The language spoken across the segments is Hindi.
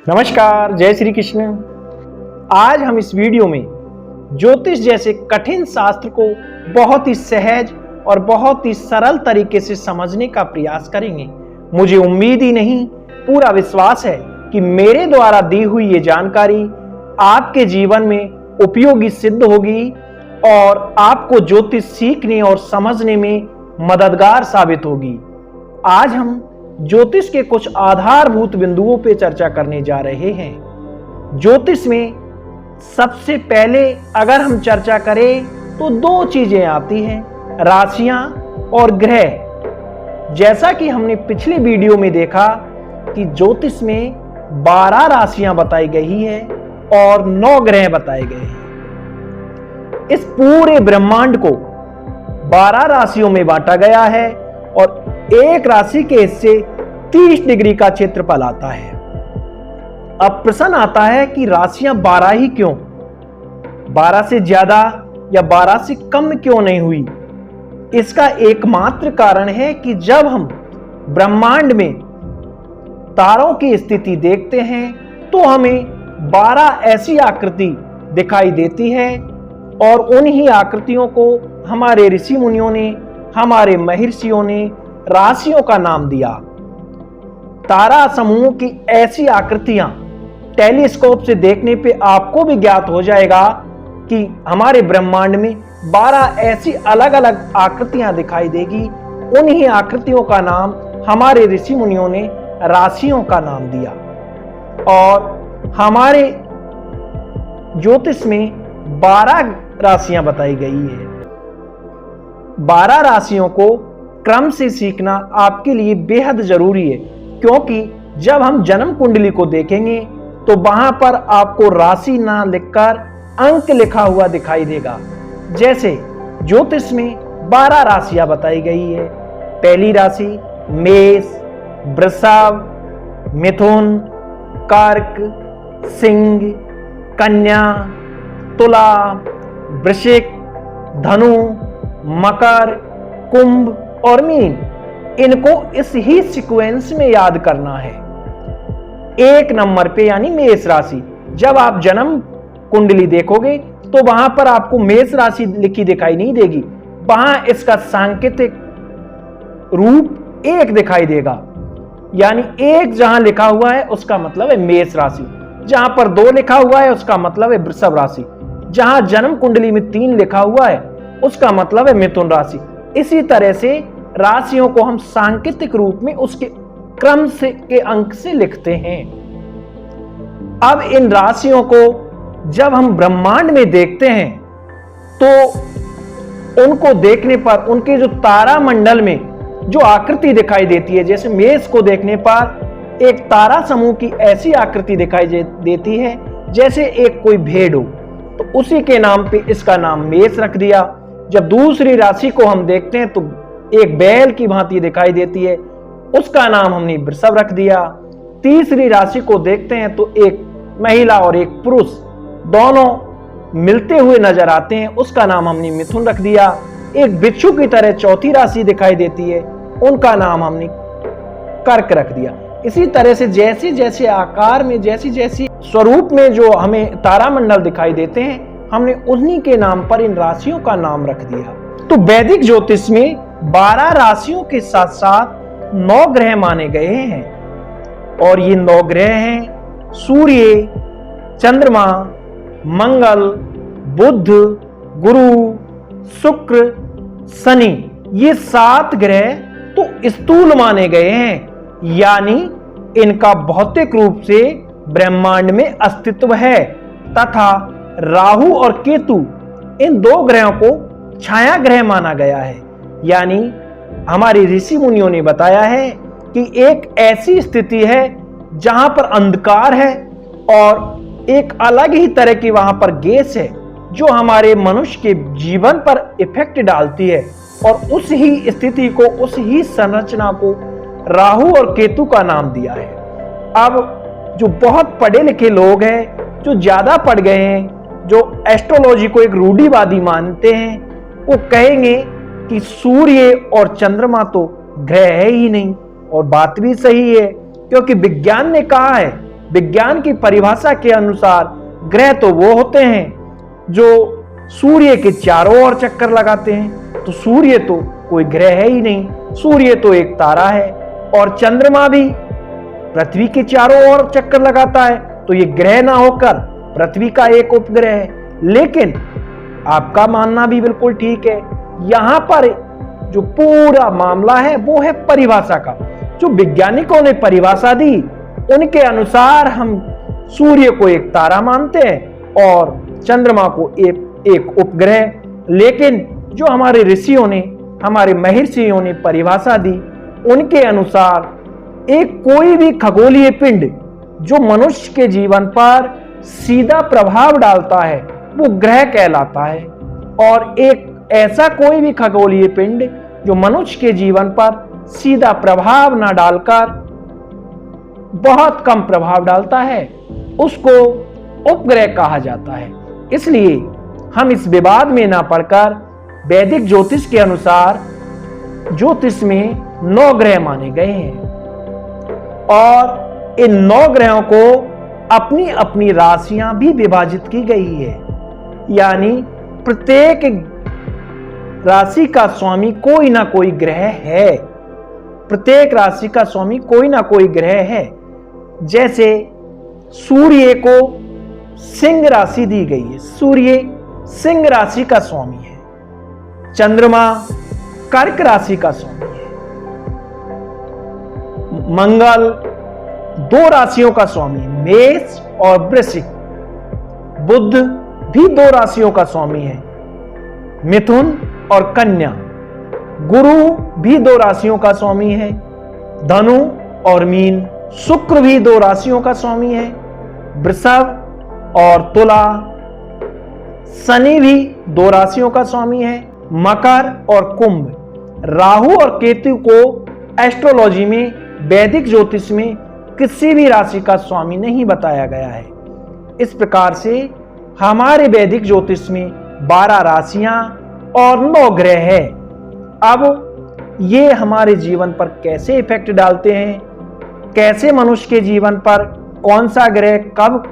नमस्कार, जय श्री कृष्ण। आज हम इस वीडियो में ज्योतिष जैसे कठिन शास्त्र को बहुत ही सहज और बहुत ही सरल तरीके से समझने का प्रयास करेंगे। मुझे उम्मीद ही नहीं, पूरा विश्वास है कि मेरे द्वारा दी हुई ये जानकारी आपके जीवन में उपयोगी सिद्ध होगी और आपको ज्योतिष सीखने और समझने में मददगार साबित होगी। आज हम ज्योतिष के कुछ आधारभूत बिंदुओं पर चर्चा करने जा रहे हैं। ज्योतिष में सबसे पहले अगर हम चर्चा करें तो दो चीजें आती हैं, राशियां और ग्रह। जैसा कि हमने पिछले वीडियो में देखा कि ज्योतिष में 12 राशियां बताई गई है और 9 ग्रह बताए गए हैं। इस पूरे ब्रह्मांड को 12 राशियों में बांटा गया है और एक राशि के हिस्से 30 डिग्री का क्षेत्रफल आता है। अब प्रश्न आता है कि राशियां 12 ही क्यों? 12 से ज्यादा या 12 से कम क्यों नहीं हुई? इसका एकमात्र कारण है कि जब हम ब्रह्मांड में तारों की स्थिति देखते हैं तो हमें 12 ऐसी आकृति दिखाई देती है और उन्हीं आकृतियों को हमारे ऋषि मुनियों ने, हमारे महर्षियों ने राशियों का नाम दिया। तारा समूह की ऐसी आकृतियां टेलीस्कोप से देखने पे आपको भी ज्ञात हो जाएगा कि हमारे ब्रह्मांड में 12 ऐसी अलग अलग आकृतियां दिखाई देगी। उन्हीं आकृतियों का नाम हमारे ऋषि मुनियों ने राशियों का नाम दिया और हमारे ज्योतिष में 12 राशियां बताई गई है। 12 राशियों को क्रम से सीखना आपके लिए बेहद जरूरी है, क्योंकि जब हम जन्म कुंडली को देखेंगे तो वहां पर आपको राशि ना लिखकर अंक लिखा हुआ दिखाई देगा। जैसे ज्योतिष में 12 राशियां बताई गई है। पहली राशि मेष, वृषभ, मिथुन, कर्क, सिंह, कन्या, तुला, वृश्चिक, धनु, मकर, कुंभ और मीन। इनको इस ही सीक्वेंस में याद करना है। 1 नंबर पे यानी मेष राशि, जब आप जन्म कुंडली देखोगे तो वहां पर आपको मेष राशि लिखी दिखाई नहीं देगी, वहां इसका सांकेतिक रूप 1 दिखाई देगा। यानी 1 जहां लिखा हुआ है उसका मतलब है मेष राशि, जहां पर 2 लिखा हुआ है उसका मतलब है वृषभ राशि, जहां जन्म कुंडली में 3 लिखा हुआ है उसका मतलब है मिथुन राशि। इसी तरह से राशियों को हम सांकेतिक रूप में उसके क्रम से के अंक से लिखते हैं। अब इन राशियों को जब हम ब्रह्मांड में देखते हैं तो उनको देखने पर उनके जो तारा मंडल में जो आकृति दिखाई देती है, जैसे मेष को देखने पर एक तारा समूह की ऐसी आकृति दिखाई देती है जैसे एक कोई भेड़ हो, तो उसी के नाम पे इसका नाम मेष रख दिया। जब दूसरी राशि को हम देखते हैं तो एक बैल की भांति दिखाई देती है, उसका नाम हमने वृषभ रख दिया। तीसरी राशि को देखते हैं तो एक महिला और एक पुरुष दोनों मिलते हुए नजर आते हैं, उसका नाम हमने मिथुन रख दिया। एक बिच्छू की तरह चौथी राशि दिखाई देती है, उनका नाम हमने कर्क रख दिया। इसी तरह से जैसे जैसे आकार में, जैसी जैसी स्वरूप में जो हमें तारामंडल दिखाई देते हैं, हमने उन्हीं के नाम पर इन राशियों का नाम रख दिया। तो वैदिक ज्योतिष में 12 राशियों के साथ साथ 9 ग्रह माने गए हैं और ये 9 ग्रह हैं सूर्य, चंद्रमा, मंगल, बुध, गुरु, शुक्र, शनि। ये 7 ग्रह तो स्थूल माने गए हैं, यानी इनका भौतिक रूप से ब्रह्मांड में अस्तित्व है, तथा राहु और केतु इन 2 ग्रहों को छाया ग्रह माना गया है। यानी हमारे ऋषि मुनियों ने बताया है कि एक ऐसी स्थिति है जहां पर अंधकार है और एक अलग ही तरह की वहां पर गैस है जो हमारे मनुष्य के जीवन पर इफेक्ट डालती है, और उस ही स्थिति को, उस ही संरचना को राहु और केतु का नाम दिया है। अब जो बहुत पढ़े लिखे लोग हैं, जो ज्यादा पढ़ गए हैं, जो एस्ट्रोलॉजी को एक रूढ़िवादी मानते हैं, वो कहेंगे कि सूर्य और चंद्रमा तो ग्रह है ही नहीं। और बात भी सही है, क्योंकि विज्ञान ने कहा है विज्ञान की परिभाषा के अनुसार ग्रह तो वो होते हैं जो सूर्य के चारों ओर चक्कर लगाते हैं, तो सूर्य तो कोई ग्रह है ही नहीं, सूर्य तो एक तारा है। और चंद्रमा भी पृथ्वी के चारों ओर चक्कर लगाता है, तो ये ग्रह ना होकर पृथ्वी का एक उपग्रह है। लेकिन आपका मानना भी बिल्कुल ठीक है, यहां पर जो पूरा मामला है वो है परिभाषा का। जो वैज्ञानिकों ने परिभाषा दी उनके अनुसार हम सूर्य को एक तारा मानते हैं और चंद्रमा को एक उपग्रह। लेकिन जो हमारे ऋषियों ने, हमारे महर्षियों ने परिभाषा दी, उनके अनुसार एक कोई भी खगोलीय पिंड जो मनुष्य के जीवन पर सीधा प्रभाव डालता है वो ग्रह कहलाता है, और एक ऐसा कोई भी खगोलीय पिंड जो मनुष्य के जीवन पर सीधा प्रभाव न डालकर बहुत कम प्रभाव डालता है उसको उपग्रह कहा जाता है। इसलिए हम इस विवाद में न पड़कर वैदिक ज्योतिष के अनुसार ज्योतिष में 9 ग्रह माने गए हैं, और इन 9 ग्रहों को अपनी अपनी राशियां भी विभाजित की गई है। यानी प्रत्येक राशि का स्वामी कोई ना कोई ग्रह है, प्रत्येक राशि का स्वामी कोई ना कोई ग्रह है। जैसे सूर्य को सिंह राशि दी गई है, सूर्य सिंह राशि का स्वामी है। चंद्रमा कर्क राशि का स्वामी है। मंगल 2 राशियों का स्वामी, मेष और वृश्चिक। बुध भी 2 राशियों का स्वामी है, मिथुन और कन्या। गुरु भी 2 राशियों का स्वामी है, धनु और मीन। शुक्र भी 2 राशियों का स्वामी है, वृषभ और तुला। शनि भी 2 राशियों का स्वामी है, मकर और कुंभ। राहु और केतु को एस्ट्रोलॉजी में, वैदिक ज्योतिष में किसी भी राशि का स्वामी नहीं बताया गया है। इस प्रकार से हमारे वैदिक ज्योतिष में 12 राशियां और 9 ग्रह है। अब ये हमारे जीवन पर कैसे इफेक्ट डालते हैं, कैसे मनुष्य के जीवन पर कौन सा ग्रह कब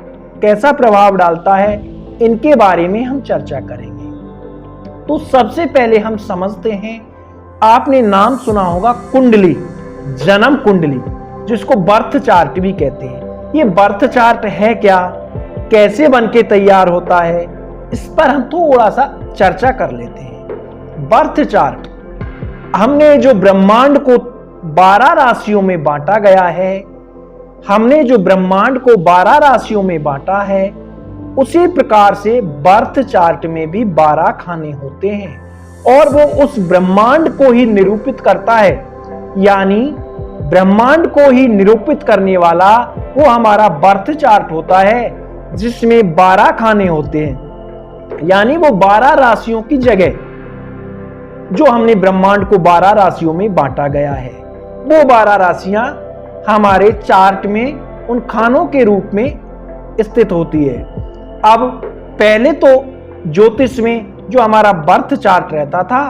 कैसा प्रभाव डालता है, इनके बारे में हम चर्चा करेंगे। तो सबसे पहले हम समझते हैं, आपने नाम सुना होगा कुंडली, जन्म कुंडली, जिसको बर्थ चार्ट भी कहते हैं। ये बर्थ चार्ट है क्या, कैसे बनके तैयार होता है, इस पर हम थोड़ा सा चर्चा कर लेते हैं। बर्थ चार्ट, हमने जो ब्रह्मांड को 12 राशियों में बांटा गया है, हमने जो ब्रह्मांड को 12 राशियों में बांटा है, उसी प्रकार से बर्थ चार्ट में भी 12 खाने होते हैं और वो उस ब्रह्मांड को ही निरूपित करता है। यानी ब्रह्मांड को ही निरूपित करने वाला वो हमारा बर्थ चार्ट होता है, जिसमें 12 खाने होते हैं। यानी वो 12 राशियों की जगह जो हमने ब्रह्मांड को 12 राशियों में बांटा गया है, वो 12 राशियां हमारे चार्ट में उन खानों के रूप में स्थित होती है। अब पहले तो ज्योतिष में जो हमारा बर्थ चार्ट रहता था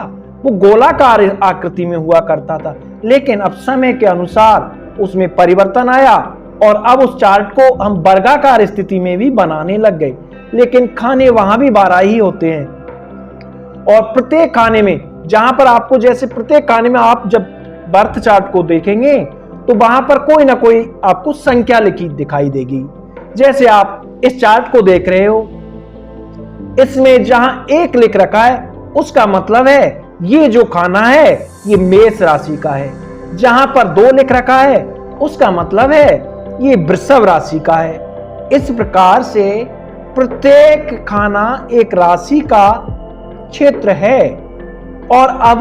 वो गोलाकार आकृति में हुआ करता था, लेकिन अब समय के अनुसार उसमें परिवर्तन आया और अब उस चार्ट को हम वर्गाकार स्थिति में भी बनाने लग गए। लेकिन खाने वहां भी 12 ही होते हैं, और प्रत्येक खाने में, जहां पर आपको, जैसे प्रत्येक खाने में आप जब बर्थ चार्ट को देखेंगे तो वहां पर कोई ना कोई आपको संख्या लिखी दिखाई देगी। जैसे आप इस चार्ट को देख रहे हो, इसमें जहां 1 लिख रखा है उसका मतलब है ये जो खाना है ये मेष राशि का है। जहां पर 2 लिख रखा है उसका मतलब है ये वृषभ राशि का है। इस प्रकार से प्रत्येक खाना एक राशि का क्षेत्र है, और अब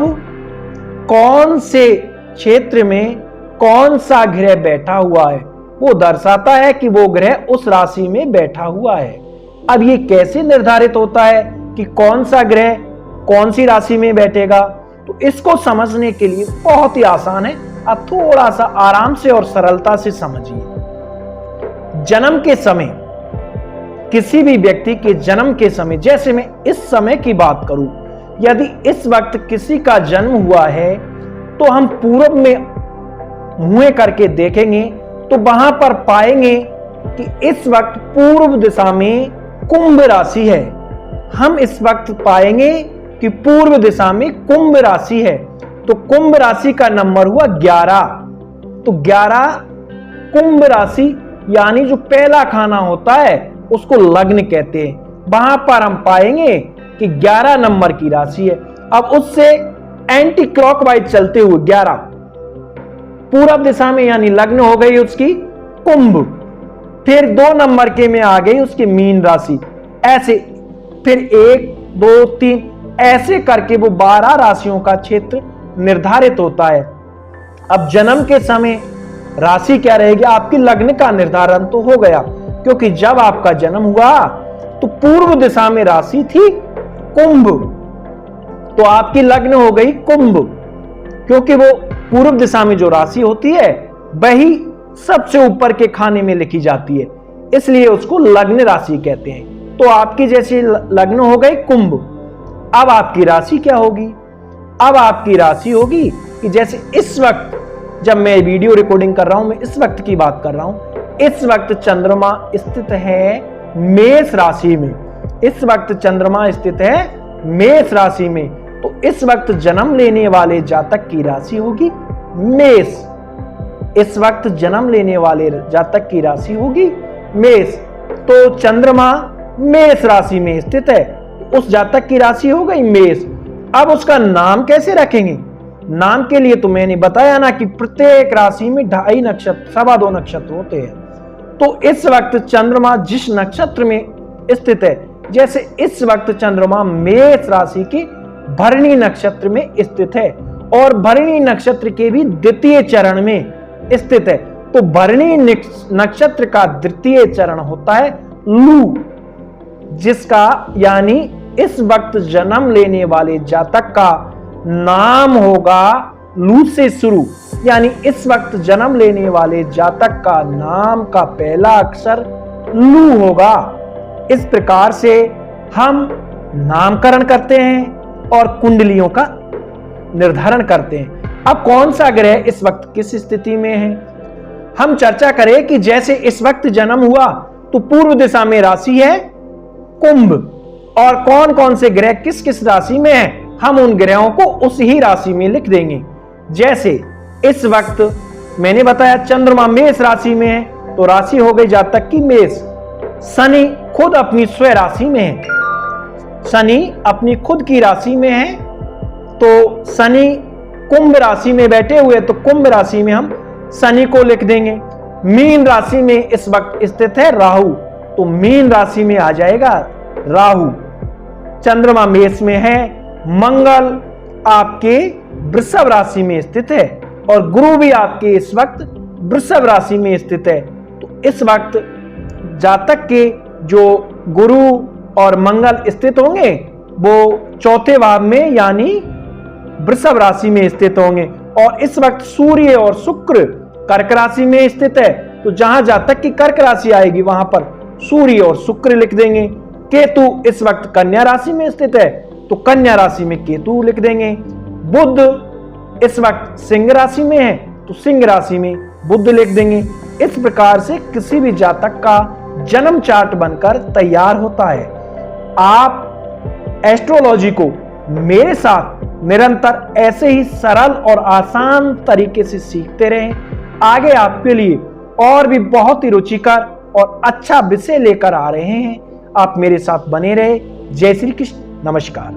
कौन से क्षेत्र में कौन सा ग्रह बैठा हुआ है वो दर्शाता है कि वो ग्रह उस राशि में बैठा हुआ है। अब ये कैसे निर्धारित होता है कि कौन सा ग्रह कौन सी राशि में बैठेगा, तो इसको समझने के लिए बहुत ही आसान है। आप थोड़ा सा आराम से और सरलता से समझिए। जन्म के समय, किसी भी व्यक्ति के जन्म के समय, जैसे मैं इस समय की बात करूं, यदि इस वक्त किसी का जन्म हुआ है तो हम पूरब में मुंह करके देखेंगे तो वहां पर पाएंगे कि इस वक्त पूर्व दिशा में कुंभ राशि है। हम इस वक्त पाएंगे कि पूर्व दिशा में कुंभ राशि है। तो कुंभ राशि का नंबर हुआ 11। तो 11 कुंभ राशि यानी जो पहला खाना होता है उसको लग्न कहते हैं। वहां पर हम पाएंगे कि 11 नंबर की राशि है। अब उससे एंटी क्लॉकवाइज चलते हुए 11 पूर्व दिशा में यानी लग्न हो गई उसकी कुंभ, फिर 2 नंबर के में आ गई उसकी मीन राशि, ऐसे फिर 1 2 3 ऐसे करके वो 12 राशियों का क्षेत्र निर्धारित होता है। अब जन्म के समय राशि क्या रहेगी, आपकी लग्न का निर्धारण तो हो गया, क्योंकि जब आपका जन्म हुआ तो पूर्व दिशा में राशि थी कुंभ, तो आपकी लग्न हो गई कुंभ, क्योंकि वो पूर्व दिशा में जो राशि होती है वही सबसे ऊपर के खाने में लिखी जाती है, इसलिए उसको लग्न राशि कहते हैं। तो आपकी जैसे लग्न हो गई कुंभ, अब आपकी राशि क्या होगी, अब आपकी राशि होगी कि जैसे इस वक्त जब मैं वीडियो रिकॉर्डिंग कर रहा हूं, मैं इस वक्त की बात कर रहा हूं, इस वक्त चंद्रमा स्थित है मेष राशि में, इस वक्त चंद्रमा स्थित है मेष राशि में, तो इस वक्त जन्म लेने वाले जातक की राशि होगी मेष। इस वक्त जन्म लेने वाले जातक की राशि होगी मेष। तो चंद्रमा मेष राशि में स्थित है, उस जातक की राशि हो गई मेष। अब उसका नाम कैसे रखेंगे, नाम के लिए तो मैंने बताया ना कि प्रत्येक राशि में 2.5 नक्षत्र 2.25 नक्षत्र होते हैं। तो इस वक्त चंद्रमा जिस नक्षत्र में स्थित है, जैसे इस वक्त चंद्रमा मेष राशि की भरणी नक्षत्र में स्थित है और भरणी नक्षत्र के भी द्वितीय चरण में स्थित है, तो भरणी नक्षत्र का द्वितीय चरण होता है लू, जिसका यानी इस वक्त जन्म लेने वाले जातक का नाम होगा लू से शुरू, यानी इस वक्त जन्म लेने वाले जातक का नाम का पहला अक्षर लू होगा। इस प्रकार से हम नामकरण करते हैं और कुंडलियों का निर्धारण करते हैं। अब कौन सा ग्रह इस वक्त किस स्थिति में है, हम चर्चा करें कि जैसे इस वक्त जन्म हुआ तो पूर्व दिशा में राशि है कुंभ, और कौन कौन से ग्रह किस किस राशि में है हम उन ग्रहों को उस ही राशि में लिख देंगे। जैसे इस वक्त मैंने बताया चंद्रमा मेष राशि में है, तो राशि हो गई जातक की मेष। शनि खुद अपनी स्वयं राशि में है, शनि अपनी खुद की राशि में है, तो शनि कुंभ राशि में बैठे हुए, तो कुंभ राशि में हम शनि को लिख देंगे। मीन राशि में इस वक्त स्थित है राहु, तो मीन राशि में आ जाएगा राहु। चंद्रमा मेष में है, मंगल आपके वृषभ राशि में स्थित है और गुरु भी आपके इस वक्त वृषभ राशि में स्थित है। तो इस वक्त जातक के जो गुरु और मंगल स्थित होंगे वो चौथे भाव में यानी वृषभ राशि में स्थित होंगे, और इस वक्त सूर्य और शुक्र कर्क राशि में स्थित है, तो जहां जातक की कर्क राशि आएगी वहां पर सूर्य और शुक्र लिख देंगे। केतु इस वक्त कन्या राशि में स्थित है, तो कन्या राशि में केतु लिख देंगे। बुध इस वक्त सिंह राशि में है, तो सिंह राशि में बुध लिख देंगे। इस प्रकार से किसी भी जातक का जन्म चार्ट बनकर तैयार होता है। आप एस्ट्रोलॉजी को मेरे साथ निरंतर ऐसे ही सरल और आसान तरीके से सीखते रहें। आगे आपके लिए और भी बहुत ही रुचिकर और अच्छा विषय लेकर आ रहे हैं, आप मेरे साथ बने रहे। जय श्री कृष्ण, नमस्कार।